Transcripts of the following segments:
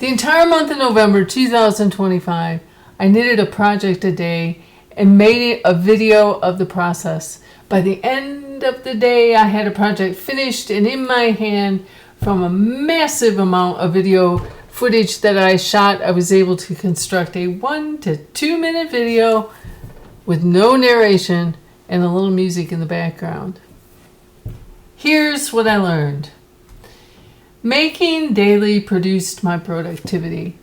The entire month of November 2025, I knitted a project a day and made a video of the process. By the end of the day, I had a project finished and in my hand. From a massive amount of video footage that I shot, I was able to construct a 1 to 2 minute video with no narration and a little music in the background. Here's what I learned. Making daily produced my productivity.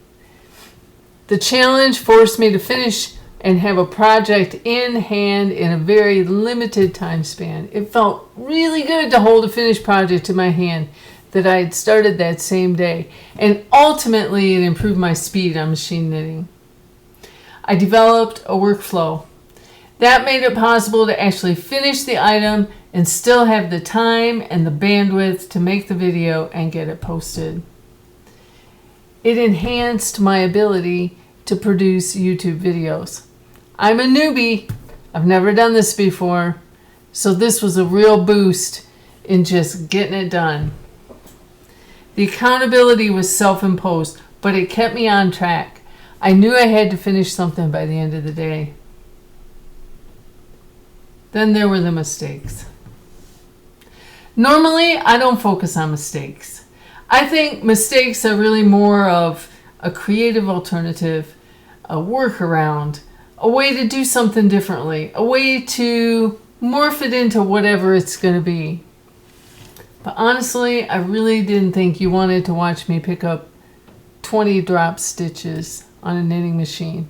The challenge forced me to finish and have a project in hand in a very limited time span. It felt really good to hold a finished project in my hand that I had started that same day, and ultimately it improved my speed on machine knitting. I developed a workflow that made it possible to actually finish the item and still have the time and the bandwidth to make the video and get it posted. It enhanced my ability to produce YouTube videos. I'm a newbie. I've never done this before, so this was a real boost in just getting it done. The accountability was self-imposed, but it kept me on track. I knew I had to finish something by the end of the day. Then there were the mistakes. Normally, I don't focus on mistakes. I think mistakes are really more of a creative alternative, a workaround, a way to do something differently, a way to morph it into whatever it's going to be. But honestly, I really didn't think you wanted to watch me pick up 20 drop stitches on a knitting machine.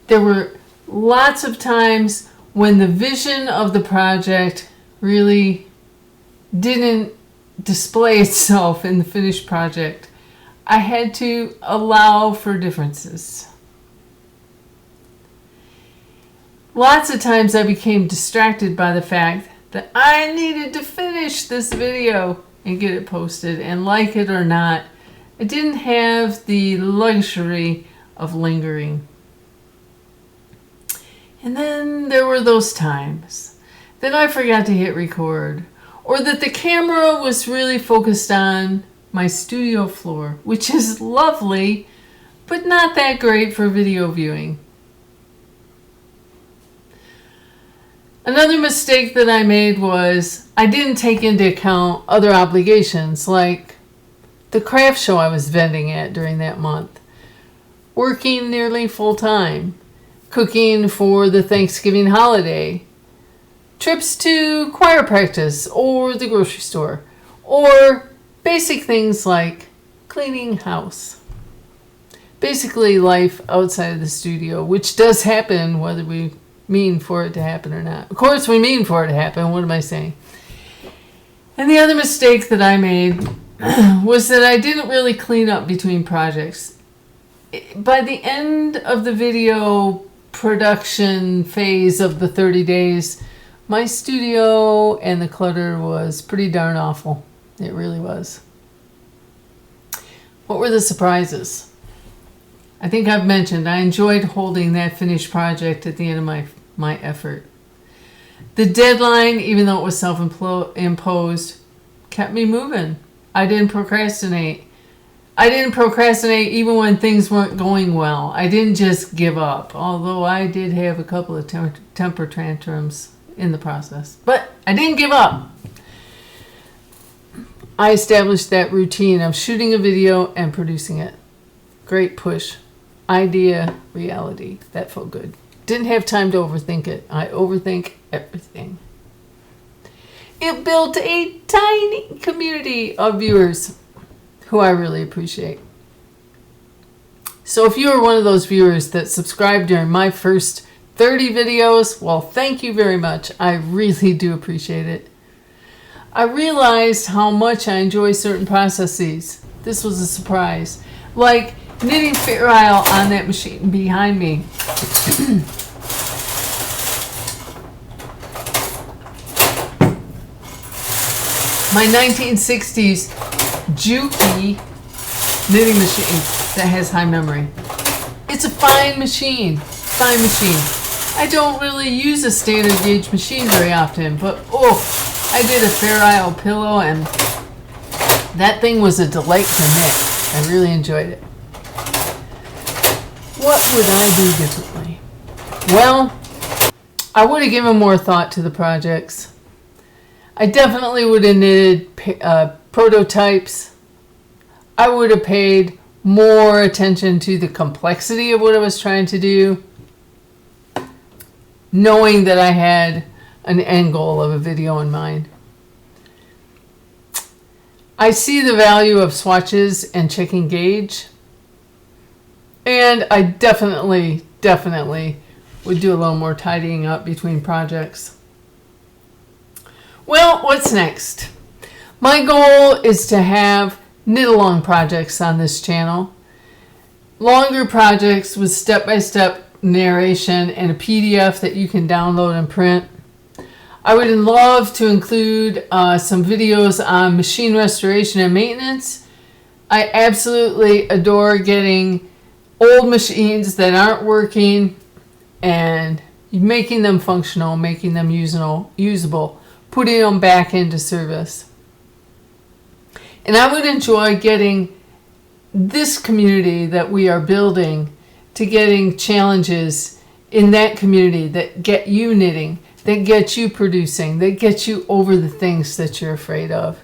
There were lots of times when the vision of the project really didn't display itself in the finished project. I had to allow for differences. Lots of times I became distracted by the fact that I needed to finish this video and get it posted, and like it or not, I didn't have the luxury of lingering. And then there were those times that I forgot to hit record, or that the camera was really focused on my studio floor, which is lovely, but not that great for video viewing. Another mistake that I made was I didn't take into account other obligations, like the craft show I was vending at during that month, working nearly full time, cooking for the Thanksgiving holiday, trips to choir practice or the grocery store, or basic things like cleaning house. Basically life outside of the studio, which does happen whether we mean for it to happen or not. Of course we mean for it to happen. What am I saying? And the other mistake that I made was that I didn't really clean up between projects. By the end of the video production phase of the 30 days, my studio and the clutter was pretty darn awful. It really was. What were the surprises? I think I've mentioned I enjoyed holding that finished project at the end of my effort. The deadline, even though it was self-imposed, kept me moving. I didn't procrastinate. Even when things weren't going well. I didn't just give up, although I did have a couple of temper tantrums in the process. But I didn't give up. I established that routine of shooting a video and producing it. Great push. Idea, reality. That felt good. Didn't have time to overthink it. I overthink everything. It built a tiny community of viewers who I really appreciate. So if you are one of those viewers that subscribed during my first 30 videos, well, thank you very much. I really do appreciate it. I realized how much I enjoy certain processes. This was a surprise. Like knitting Fair Isle on that machine behind me. My 1960s Juki knitting machine that has high memory. It's a fine machine. I don't really use a standard gauge machine very often, but I did a Fair Isle pillow and that thing was a delight to knit. I really enjoyed it. What would I do differently? Well, I would have given more thought to the projects. I definitely would have knitted prototypes. I would have paid more attention to the complexity of what I was trying to do, knowing that I had an end goal of a video in mind. I see the value of swatches and checking gauge, and I definitely would do a little more tidying up between projects. Well, what's next? My goal is to have knit-along projects on this channel. Longer projects with step-by-step narration and a PDF that you can download and print. I would love to include some videos on machine restoration and maintenance. I absolutely adore getting old machines that aren't working and making them functional, making them usable, putting them back into service. And I would enjoy getting this community that we are building to getting challenges in that community that get you knitting, that get you producing, that get you over the things that you're afraid of.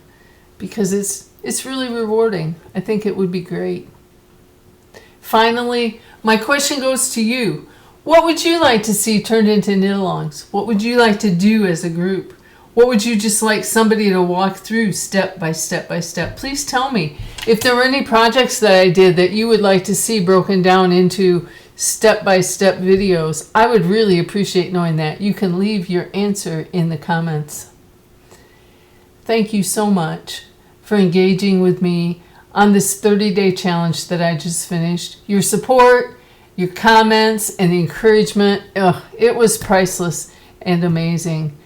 Because it's really rewarding. I think it would be great. Finally, my question goes to you. What would you like to see turned into knit-alongs? What would you like to do as a group? What would you just like somebody to walk through step by step by step? Please tell me. If there were any projects that I did that you would like to see broken down into step-by-step videos, I would really appreciate knowing that. You can leave your answer in the comments. Thank you so much for engaging with me on this 30-day challenge that I just finished. Your support, your comments, and the encouragement, it was priceless and amazing.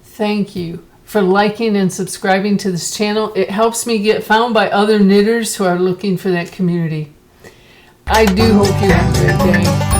Thank you for liking and subscribing to this channel. It helps me get found by other knitters who are looking for that community. I do hope you have a great day.